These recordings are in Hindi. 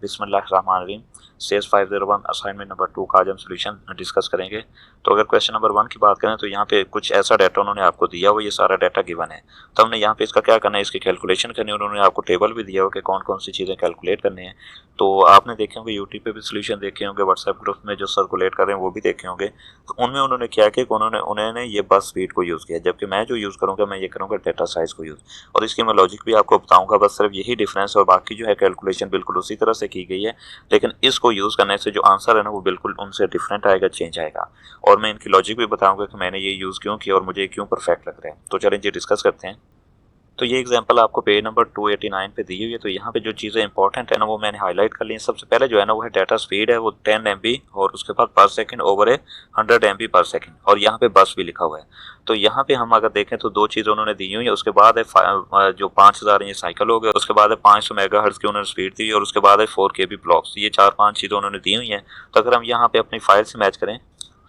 बिस्मिल्लाहिर्रहमानिर्रहीम। सेस 501 असाइनमेंट नंबर 2 का आज हम सोल्यूशन डिस्कस करेंगे। तो अगर क्वेश्चन नंबर 1 की बात करें तो यहाँ पे कुछ ऐसा डाटा उन्होंने आपको दिया हुआ, ये सारा डाटा गिवन है। तो हमने यहाँ पे इसका क्या करना है, इसकी कैलकुलेशन करनी है। उन्होंने आपको टेबल भी दिया हुआ कि कौन कौन सी चीज़ें कैलकुलेट करनी है। तो आपने देखे होंगे, यूट्यूब पे भी सोल्यूशन देखे होंगे, व्हाट्सएप ग्रुप में जो सर्कुलेट कर रहे हैं वो भी देखे होंगे। तो उनमें उन्होंने क्या किया कि उन्होंने ये बस स्पीड को यूज़ किया, जबकि मैं जो यूज़ करूँगा मैं ये करूँगा डाटा साइज को यूज़। और इसकी मैं लॉजिक भी आपको बताऊँगा, बस सिर्फ यही डिफरेंस, और बाकी जो है कैलकुलेशन बिल्कुल उसी तरह से की गई है। लेकिन इसको यूज़ करने से जो आंसर है ना वो बिल्कुल उनसे डिफरेंट आएगा, चेंज आएगा। और मैं इनकी लॉजिक भी बताऊंगा कि मैंने ये यूज़ क्यों किया और मुझे क्यों परफेक्ट लग रहा है। तो चलें जी डिस्कस करते हैं। तो ये एग्जांपल आपको पेज नंबर 289 पे दी हुई है। तो यहाँ पे जो चीज़ें इंपॉर्टेंट है ना वो मैंने हाईलाइट कर ली है। सबसे पहले जो है ना वो है डाटा स्पीड है, वो 10 MB और उसके बाद पर सेकंड ओवर 100 MB पर सेकंड, और यहाँ पे बस भी लिखा हुआ है। तो यहाँ पे हम अगर देखें तो दो चीज़ें उन्होंने दी हुई है। उसके बाद है जो 5000 ये साइकिल हो गया, उसके बाद है 500 मेगाहर्ट्ज़ की उन्होंने स्पीड दी, और उसके बाद है 4 KB ब्लॉक्स। ये 4-5 चीज़ें उन्होंने दी हुई हैं। तो अगर हम यहाँ पे अपनी फाइल से मैच करें,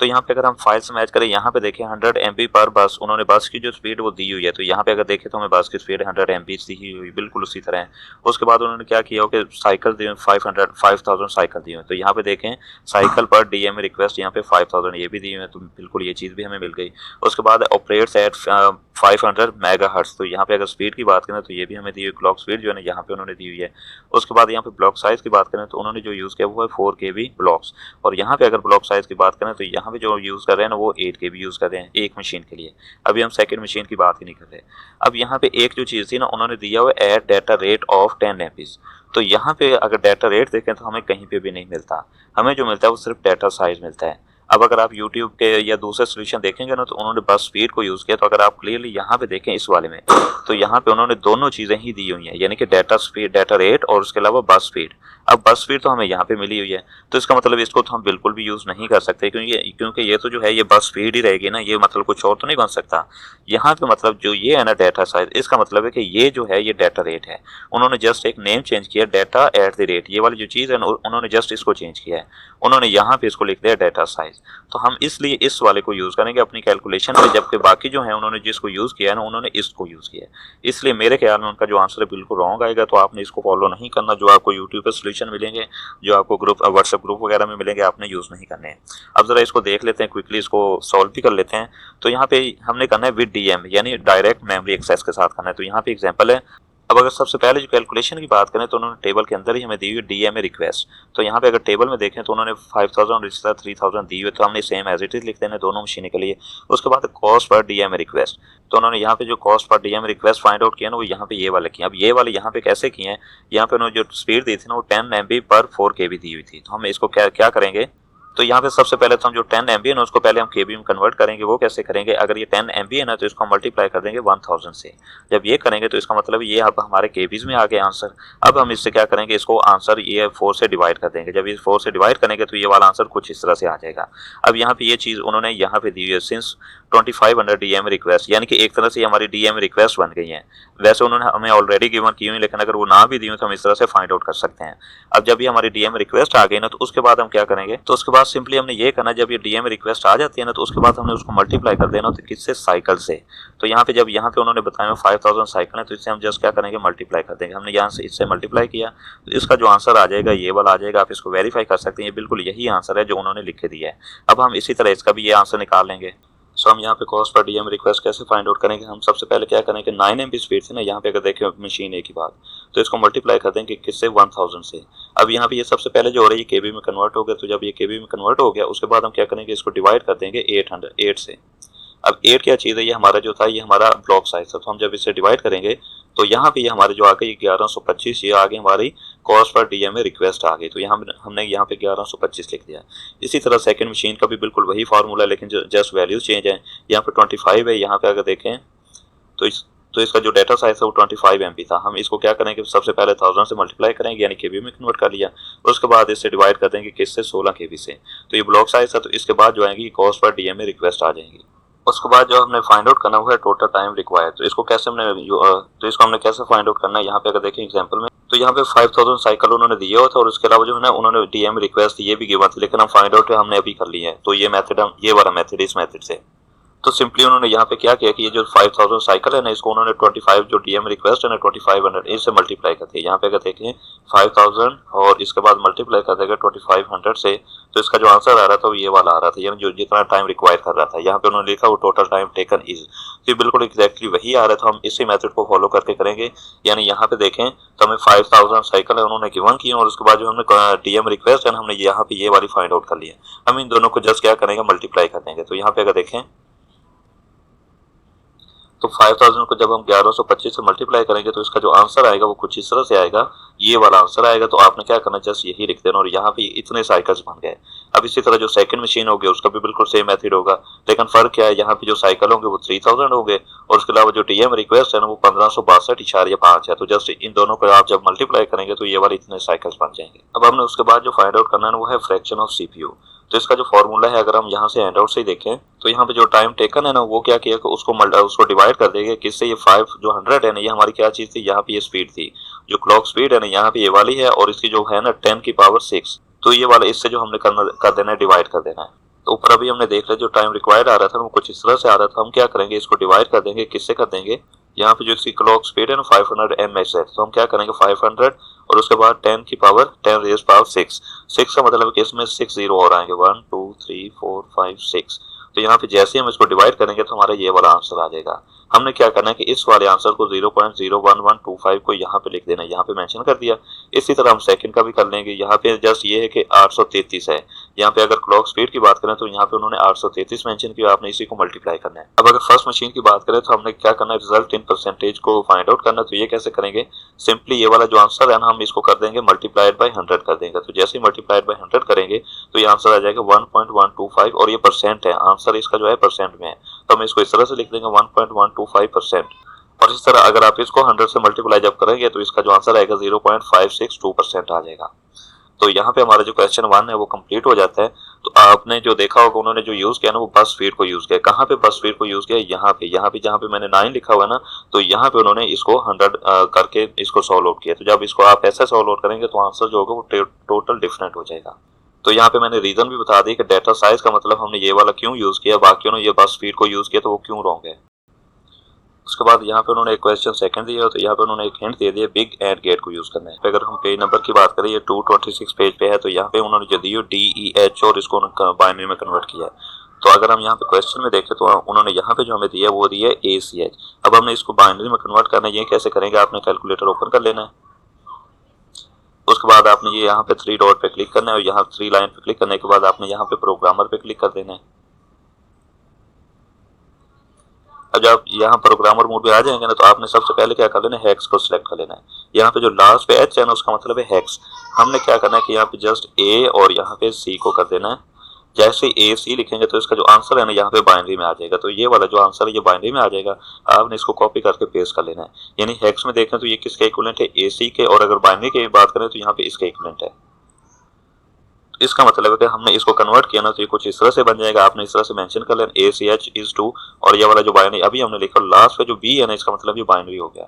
तो यहाँ पे अगर हम फाइल से मैच करें, यहाँ पे देखें 100 MB पर बस, उन्होंने बस की जो स्पीड वो दी हुई है। तो यहाँ पे अगर देखें तो हमें बस की स्पीड 100 MB दी हुई बिल्कुल उसी तरह है। उसके बाद उन्होंने क्या किया कि साइकिल दिए 5000 साइकिल दी हुई। तो यहाँ पे देखें साइकिल पर DMA रिक्वेस्ट यहाँ पे 5000 ये भी दी हुई है। तो बिल्कुल ये चीज़ भी हमें मिल गई। उसके बाद ऑपरेट्स एट 500 मेगाहर्ट्ज़। तो यहाँ पे अगर स्पीड की बात करें तो ये भी हमें दी हुई, क्लॉक स्पीड जो है ना यहाँ पे उन्होंने दी हुई है। उसके बाद यहाँ पे ब्लॉक साइज की बात करें तो उन्होंने जो यूज़ किया वो है 4 KB ब्लॉक्स। और यहाँ पे अगर ब्लॉक साइज की बात करें तो यहाँ पे जो यूज़ कर रहे हैं ना वो 8 KB यूज़ कर रहे हैं एक मशीन के लिए। अभी हम सेकंड मशीन की बात ही नहीं कर रहे। अब यहाँ पे एक जो चीज़ थी ना, उन्होंने दिया हुआ eight data rate of 10 MB। तो यहाँ पे अगर डाटा रेट देखें तो हमें कहीं पे भी नहीं मिलता, हमें जो मिलता है वो सिर्फ डाटा साइज मिलता है। अब अगर आप YouTube के या दूसरे सोल्यूशन देखेंगे ना तो उन्होंने बस स्पीड को यूज़ किया। तो अगर आप क्लियरली यहाँ पे देखें इस वाले में, तो यहाँ पे उन्होंने दोनों चीज़ें ही दी हुई हैं, यानी कि डाटा स्पीड, डाटा रेट, और उसके अलावा बस स्पीड। अब बस स्पीड तो हमें यहाँ पे मिली हुई है, तो इसका मतलब इसको तो हम बिल्कुल भी यूज़ नहीं कर सकते, क्योंकि ये तो जो है ये बस स्पीड ही रहेगी ना, ये मतलब कुछ और तो नहीं बन सकता। यहाँ पे मतलब जो ये है ना डाटा साइज, इसका मतलब है कि ये जो है ये डाटा रेट है। उन्होंने जस्ट एक नेम चेंज किया, डाटा एट द रेट, ये वाली जो चीज़ है ना उन्होंने जस्ट इसको चेंज किया है। उन्होंने यहाँ पे इसको लिख दिया डाटा साइज। तो हम इसलिए इस वाले को यूज़ करेंगे अपनी कैलकुलेशन में, जबकि बाकी जो है उन्होंने जिसको यूज़ किया है ना उन्होंने इसको यूज़ किया है। इसलिए मेरे ख्याल में उनका जो आंसर है बिल्कुल रॉन्ग आएगा। तो आपने इसको फॉलो नहीं करना, जो आपको यूट्यूब पे सोल्यूशन मिलेंगे, जो आपको ग्रुप व्हाट्सएप ग्रुप वगैरह में मिलेंगे, आपने यूज़ नहीं करने हैं। अब जरा इसको देख लेते हैं, क्विकली इसको सॉल्व भी कर लेते हैं। तो यहाँ पे हमने करना है विद DM, यानी डायरेक्ट मेमोरी एक्सेस के साथ करना है। तो यहाँ पे एग्जांपल है। अब अगर सबसे पहले जो कैलकुलेशन की बात करें तो उन्होंने टेबल के अंदर ही हमें दी हुई DMA रिक्वेस्ट। तो यहाँ पे अगर टेबल में देखें तो उन्होंने 5000 और इसका 3000 दी हुई, तो हमने सेम एज इट इज लिख देना दोनों मशीनें के लिए। उसके बाद कॉस्ट पर DMA रिक्वेस्ट। तो उन्होंने यहाँ पे जो cost per DMA request find out किया ना वो यहाँ पे ये वाले किए। अब ये वाले यहाँ पे कैसे किए हैं, यहाँ पे उन्होंने जो स्पीड दी थी ना वो 10 MB पर 4 KB दी हुई थी। तो हम इसको क्या क्या करेंगे, तो यहाँ पे सबसे पहले तो हम जो 10 MB है ना उसको पहले हम KB में कन्वर्ट करेंगे। वो कैसे करेंगे, अगर ये 10 MB है ना तो इसको मल्टीप्लाई कर देंगे 1000 से। जब ये करेंगे तो इसका मतलब ये अब हमारे KBs में आ गया आंसर। अब हम इससे क्या करेंगे, इसको आंसर ये 4 से डिवाइड कर देंगे। जब ये 4 से डिवाइड करेंगे तो ये वाला आंसर कुछ इस तरह से आ जाएगा। अब यहाँ पे ये चीज़ उन्होंने यहाँ पे दी हुई है, सिंस 2500 DMA रिक्वेस्ट, यानी कि एक तरह से हमारी DMA रिक्वेस्ट बन गई है। वैसे उन्होंने हमें ऑलरेडी गिवन की हुई, लेकिन अगर वो ना भी दी हुई तो हम इस तरह से फाइंड आउट कर सकते हैं। अब जब ये हमारी DMA रिक्वेस्ट आ गई ना तो उसके बाद हम क्या करेंगे, तो उसके बाद सिंपली हमने ये करना, जब ये DMA रिक्वेस्ट आ जाती है ना तो उसके बाद हमने उसको मल्टीप्लाई कर देना, तो किससे, साइकिल से। तो यहाँ पे जब यहाँ पे उन्होंने बताया 5000 साइकिल है तो इससे हम जस्ट क्या करेंगे, मल्टीप्लाई कर देंगे। हमने यहाँ से इससे मल्टीप्लाई किया तो इसका जो आंसर आ जाएगा ये वाला आ जाएगा। आप इसको वेरीफाई कर सकते हैं, ये बिल्कुल यही आंसर है जो उन्होंने लिख के दिया है। अब हम इसी तरह इसका भी ये आंसर निकाल लेंगे। सो हम यहाँ पे कॉस्ट पर DMA रिक्वेस्ट कैसे फाइंड आउट करेंगे, हम सबसे पहले क्या करेंगे, 9 MB स्पीड से ना यहाँ पे अगर देखें मशीन एक ही बात, तो इसको मल्टीप्लाई कर देंगे किससे, 1000 से। अब यहाँ पे ये सबसे पहले जो हो रहा है ये KB में कन्वर्ट हो गया। तो जब ये KB में कन्वर्ट हो गया उसके बाद हम क्या करेंगे, इसको डिवाइड कर देंगे 8 से। अब 8 क्या चीज़ है, ये हमारा जो था ये हमारा ब्लॉक साइज था। तो हम जब इसे डिवाइड करेंगे तो यहाँ पे ये हमारे जो आ गई 1125, ये आ गई हमारी कॉस्ट पर DMA रिक्वेस्ट आ गई। तो यहाँ हमने यहाँ पे 1125 लिख दिया। इसी तरह सेकंड मशीन का भी बिल्कुल वही फार्मूला, लेकिन जो जस्ट वैल्यूज चेंज है। यहाँ पे 25 है, यहाँ पे अगर देखें तो इसका जो डाटा साइज है वो 25 MB था। हम इसको क्या करेंगे, सबसे पहले 1000 से मल्टीप्लाई करेंगे, यानी KB में कन्वर्ट कर लिया। उसके बाद इससे डिवाइड कर देंगे किससे, 16 KB से। तो ये ब्लॉक साइज है। तो इसके बाद जो आएगी कॉस्ट पर DMA रिक्वेस्ट आ जाएंगी। उसके बाद जो हमने फाइंड आउट करना हुआ है टोटल टाइम रिक्वायर्ड। तो इसको कैसे हमने कैसे फाइंड आउट करना है, यहाँ पे अगर देखें एग्जांपल में, तो यहाँ पे 5000 साइकिल उन्होंने दिए हुआ था, और उसके अलावा जो है ना उन्होंने DMA रिक्वेस्ट ये भी गिवन थी, लेकिन हम फाइंड आउट हमने अभी कर ली है। तो ये मेथड, हम ये वाला मेथड, इस मेथड से। तो सिंपली उन्होंने यहाँ पे क्या किया कि ये जो 5000 साइकिल है ना, इसको उन्होंने 25 जो डीएम रिक्वेस्ट है ना 2500 इससे मल्टीप्लाई करते हैं। यहाँ पे अगर देखें 5000 और इसके बाद मल्टीप्लाई कर देगा 2500 से, तो इसका जो आंसर आ रहा था वो ये वाला आ रहा था, यानी जो जितना टाइम रिक्वायर कर रहा था। यहाँ पे उन्होंने लिखा वो टोटल टाइम टेकन इज, तो बिल्कुल एग्जैक्टली वही आ रहा था। हम इसी मेथड को फॉलो करके करेंगे। यानी यहाँ पे देखें तो हमें 5000 साइकिल है उन्होंने गिवन की, और उसके बाद जो हमने डीएम रिक्वेस्ट है ना, हमने यहाँ पे ये वाली फाइंड आउट कर लिया। हम इन दोनों को जस्ट क्या करेंगे, मल्टीप्लाई कर देंगे। तो यहाँ पे अगर देखें तो 5000 को जब हम 1125 से मल्टीप्लाई करेंगे तो इसका जो आंसर आएगा वो कुछ इस तरह से आएगा, ये वाला आंसर आएगा। तो आपने क्या करना, जस्ट यही लिख देना, और यहाँ पे इतने साइकिल्स बन गए। अब इसी तरह जो सेकंड मशीन होगी उसका भी बिल्कुल सेम मेथड होगा, लेकिन फर्क क्या है, यहाँ पे जो साइकिल होंगे वो 3000 होंगे, और उसके अलावा जो डीएम रिक्वेस्ट है ना वो 1562.5 है। तो जस्ट इन दोनों को आप जब मल्टीप्लाई करेंगे तो ये वाले इतने साइकिल्स बन जाएंगे। अब हमने उसके बाद जो फाइंड आउट करना है वो है फ्रैक्शन ऑफ सीपीयू। तो इसका जो फॉर्मूला है, अगर हम यहाँ से हैंड आउट से ही देखें तो यहाँ पे जो टाइम टेकन है ना वो क्या किया कि उसको डिवाइड कर देंगे किससे, ये 5 जो 100 है ना, ये हमारी क्या चीज थी, यहाँ पे ये स्पीड थी, जो क्लॉक स्पीड है ना यहाँ पे ये वाली है, और इसकी जो है ना 10 की पावर 6, तो ये वाला इससे जो हमने कर देना है, डिवाइड कर देना है। तो ऊपर अभी हमने देख लिया जो टाइम रिक्वायर्ड आ रहा था वो कुछ इस तरह से आ रहा था। हम क्या करेंगे, इसको डिवाइड कर देंगे, किससे कर देंगे, यहाँ पे जो इसकी क्लॉक स्पीड है ना 500 mh है, तो हम क्या करेंगे 500 और उसके बाद 10 की पावर 10 रेज पावर 6 का मतलब है कि इसमें 6 जीरो और आएंगे, 1 2 3 4 5 6। तो यहाँ पे जैसे हम इसको डिवाइड करेंगे तो हमारा ये वाला आंसर आ जाएगा। हमने क्या करना है कि इस वाले आंसर को 0.01125 को यहाँ पे लिख देना है, यहाँ पे मेंशन कर दिया। इसी तरह हम सेकंड का भी कर लेंगे। यहाँ पे जस्ट ये है कि 833 है, यहाँ पे अगर क्लॉक स्पीड की बात करें तो यहाँ पे उन्होंने 833 मेंशन किया, आपने इसी को मल्टीप्लाई करना है। अब अगर फर्स्ट मशीन की बात करें तो हमने क्या करना है, रिजल्ट इन परसेंटेज को फाइंड आउट करना है। तो ये कैसे करेंगे, सिंपली ये वाला जो आंसर है ना हम इसको कर देंगे मल्टीप्लाइड बाय 100 कर देंगे। तो जैसे ही मल्टीप्लाइड बाय 100 करेंगे तो ये आंसर आ जाएगा 1.125, और ये परसेंट है, आंसर इसका जो है परसेंट में है, तो हम इसको इस तरह से लिख देंगे 1.125%। और इस तरह अगर आप इसको 100 से मल्टीप्लाई जब करेंगे तो इसका जो आंसर आएगा 0.562% आ जाएगा। तो यहाँ पे हमारा जो क्वेश्चन 1 है वो कंप्लीट हो जाता है। तो आपने जो देखा होगा उन्होंने जो यूज किया ना वो बस फीड को यूज किया। कहाँ पे बस फीड को यूज किया, यहाँ पे जहाँ पे मैंने 9 लिखा हुआ है ना, तो यहाँ पे उन्होंने इसको 100 करके इसको सॉल्व आउट किया। तो जब इसको आप ऐसा सॉल्व आउट करेंगे तो आंसर जो होगा वो टोटल डिफरेंट हो जाएगा। तो यहाँ पे मैंने रीजन भी बता दी कि डेटा साइज का मतलब हमने ये वाला क्यों यूज किया, बाकियों ने ये बस फीड को यूज किया तो वो क्यों रॉन्ग है। उसके बाद यहाँ पे उन्होंने एक क्वेश्चन सेकंड दिया, तो यहाँ पे उन्होंने एक हिंट दे दिया बिग एंड गेट को यूज करना है। अगर हम पेज नंबर की बात करें, ये 226 पेज पे है, तो यहाँ पे उन्होंने जो दी DEH और इसको बाइनरी में कन्वर्ट किया है। तो अगर हम यहाँ पे क्वेश्चन में देखें तो उन्होंने यहाँ पे जो हमें दिया वो दिया ACH। अब हमने इसको बाइनरी में कन्वर्ट करना है, ये कैसे करेंगे, आपने कैलकुलेटर ओपन कर लेना है। उसके बाद आपने ये यहाँ पे 3 डॉट पे क्लिक करना है, और यहाँ 3 लाइन पे क्लिक करने के बाद आपने यहाँ पे प्रोग्रामर पे क्लिक कर देना है। अब जब यहाँ प्रोग्रामर मोड पे आ जाएंगे ना तो आपने सबसे पहले क्या कर लेना है, हेक्स को सिलेक्ट कर लेना है। यहाँ पे जो लास्ट पे एच है ना उसका मतलब है हेक्स। हमने क्या करना है कि यहाँ पे जस्ट ए और यहाँ पे सी को कर देना है। जैसे ए सी लिखेंगे तो इसका जो आंसर है ना यहाँ पे बाइनरी में आ जाएगा। तो ये वाला जो आंसर है ये बाइनरी में आ जाएगा, आपने इसको कॉपी करके पेस्ट कर लेना है। यानी हेक्स में देखें तो ये किसके इक्विवेलेंट है, ए सी के, और अगर बाइनरी की बात करें तो यहाँ पे इसके इक्विवेलेंट है। इसका मतलब है कि हमने इसको कन्वर्ट किया ना तो ये कुछ इस तरह से बन जाएगा। आपने इस तरह से मेंशन कर लेना ACH इज 2, और ये वाला जो बाइनरी अभी हमने लिखा लास्ट पे जो B है ना इसका मतलब ये बाइनरी हो गया।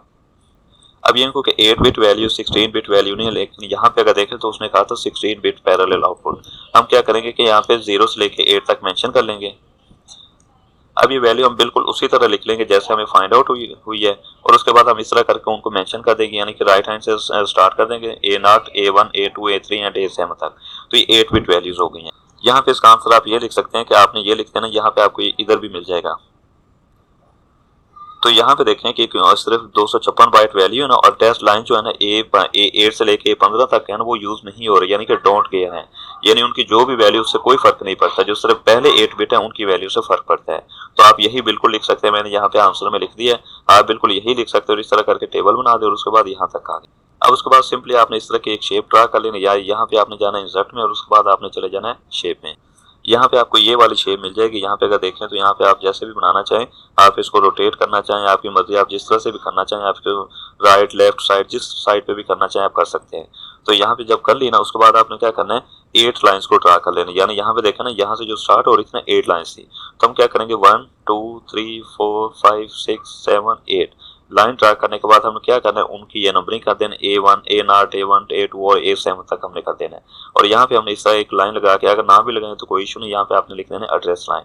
अब ये इनको कि 8 बिट वैल्यू 16 बिट वैल्यू नहीं है, लेकिन यहाँ पे अगर देखें तो उसने कहा था 16 बिट पैरेलल आउटपुट। हम क्या करेंगे कि यहाँ पे 0 से लेके 8 तक मेंशन कर लेंगे। अब ये वैल्यू हम बिल्कुल उसी तरह लिख लेंगे जैसे हमें फाइंड आउट हुई है, और उसके बाद हम इस तरह करके उनको मेंशन कर देंगे, यानी कि राइट हैंड से स्टार्ट कर देंगे A0 A1 A2 A3 and A7 तक। तो ये 8 बिट वैल्यूज हो गई हैं। यहाँ पे इसका आंसर आप ये लिख सकते हैं कि आपने ये लिख देना, यहाँ पे आपको इधर भी मिल जाएगा। तो यहाँ पे देखें कि सिर्फ 256 बाइट वैल्यू है ना, और टेस्ट लाइन जो है ना A8 से लेके A15 तक है ना वो यूज नहीं हो रही, यानी कि डोंट केयर है। यानी उनकी जो भी वैल्यू उससे कोई फर्क नहीं पड़ता, जो सिर्फ पहले 8 बिट है उनकी वैल्यू से फर्क पड़ता है। तो आप यही बिल्कुल लिख सकते हैं, मैंने यहाँ पे आंसर में लिख दिया है, आप बिल्कुल यही लिख सकते हो। इस तरह करके टेबल बना दे और उसके बाद यहाँ तक आ गए। अब उसके बाद सिंपली आपने इस तरह की एक शेप ड्रा कर लेनी, या यहाँ पे आपने जाना है इंसर्ट में, और उसके बाद आपने चले जाना है शेप में। यहाँ पे आपको ये वाली शेप मिल जाएगी। यहाँ पे अगर देखें तो यहाँ पे आप जैसे भी बनाना चाहें, आप इसको रोटेट करना चाहें, आपकी मर्जी, आप जिस तरह से भी करना चाहें, आपको राइट लेफ्ट साइड जिस साइड पे भी करना चाहें आप कर सकते हैं। तो यहाँ पे जब कर ली ना उसके बाद आपने क्या करना है, 8 लाइंस को ड्रा कर लेना। यानी यहाँ पे देखें ना, यहाँ से जो स्टार्ट हो रही थी ना 8 लाइंस थी, तो हम क्या करेंगे 1 2 3 4 5 6 7 8 लाइन ड्रा करने के बाद हमने क्या करना है, उनकी ये नंबरिंग कर देना, A1 A0 A1 A2 और A7 तक हमने कर देना है। और यहाँ पे हमने इस तरह एक लाइन लगा के, अगर ना भी लगाएं तो कोई इशू नहीं, यहाँ पे आपने लिख देना है एड्रेस लाइन।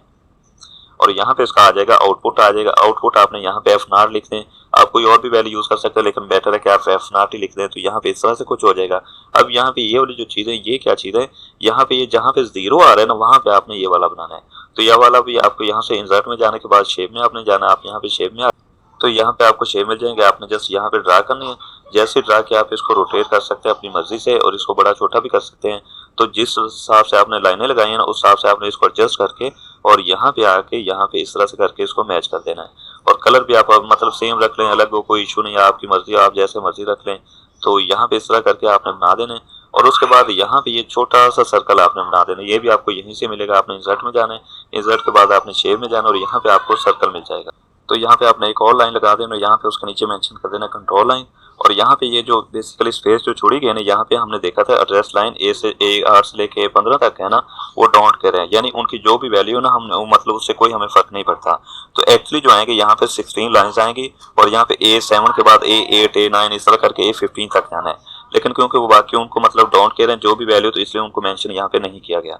और यहाँ पे इसका आ जाएगा आउटपुट आ जाएगा। आउटपुट आपने यहाँ पे F0 लिख दें, आप कोई और भी वैल्यू यूज कर सकते हैं, लेकिन बेटर है कि आप F0 ही लिख दें। तो यहाँ पे इस तरह से कुछ हो जाएगा। अब यहाँ पे ये वाली जो चीज़ है, ये क्या चीज़ है, यहाँ पे ये जहाँ पे 0 आ रहा है ना, वहाँ पे आपने ये वाला बनाना है। तो यह वाला भी आपको यहाँ से इंसर्ट में जाने के बाद शेप में आपने जाना है। आप यहाँ पे शेप में तो यहाँ पे आपको शेप मिल जाएंगे, आपने जस्ट यहाँ पे ड्रा करनी है। जैसे ड्रा किया आप इसको रोटेट कर सकते हैं अपनी मर्जी से, और इसको बड़ा छोटा भी कर सकते हैं। तो जिस हिसाब से आपने लाइनें लगाई हैं ना, उस हिसाब से आपने इसको एडजस्ट करके और यहाँ पे आके यहाँ पे इस तरह से करके इसको मैच कर देना है। और कलर भी आप मतलब सेम रख लें, अलग हो, कोई इशू नहीं है, आपकी मर्जी, आप जैसे मर्जी रख लें। तो यहाँ पे इस तरह करके आपने बना देना है। और उसके बाद यहाँ पे ये छोटा सा सर्कल आपने बना देना है। ये भी आपको यहीं से मिलेगा। आपने इंसर्ट में जाना है, इंसर्ट के बाद आपने शेप में जाना और यहाँ पे आपको सर्कल मिल जाएगा। तो यहाँ पे आपने एक और लाइन लगा देना, यहाँ पे उसके नीचे मेंशन कर देना कंट्रोल लाइन। और यहाँ पे ये जो बेसिकली स्पेस जो छोड़ी गई है ना, यहाँ पे हमने देखा था एड्रेस लाइन A8 से लेके A15 तक है ना, वो डोंट केयर है, यानी उनकी जो भी वैल्यू ना, हम मतलब उससे कोई हमें फर्क नहीं पड़ता। तो एक्चुअली जो आएंगे यहाँ पे 16 लाइन्स आएंगी, और यहाँ पे A7 के बाद A8 A9 इस तरह करके A15 तक जाना है। लेकिन क्योंकि वो बाकी उनको मतलब डोंट केयर है जो भी वैल्यू, तो इसलिए उनको मेंशन यहाँ पे नहीं किया गया।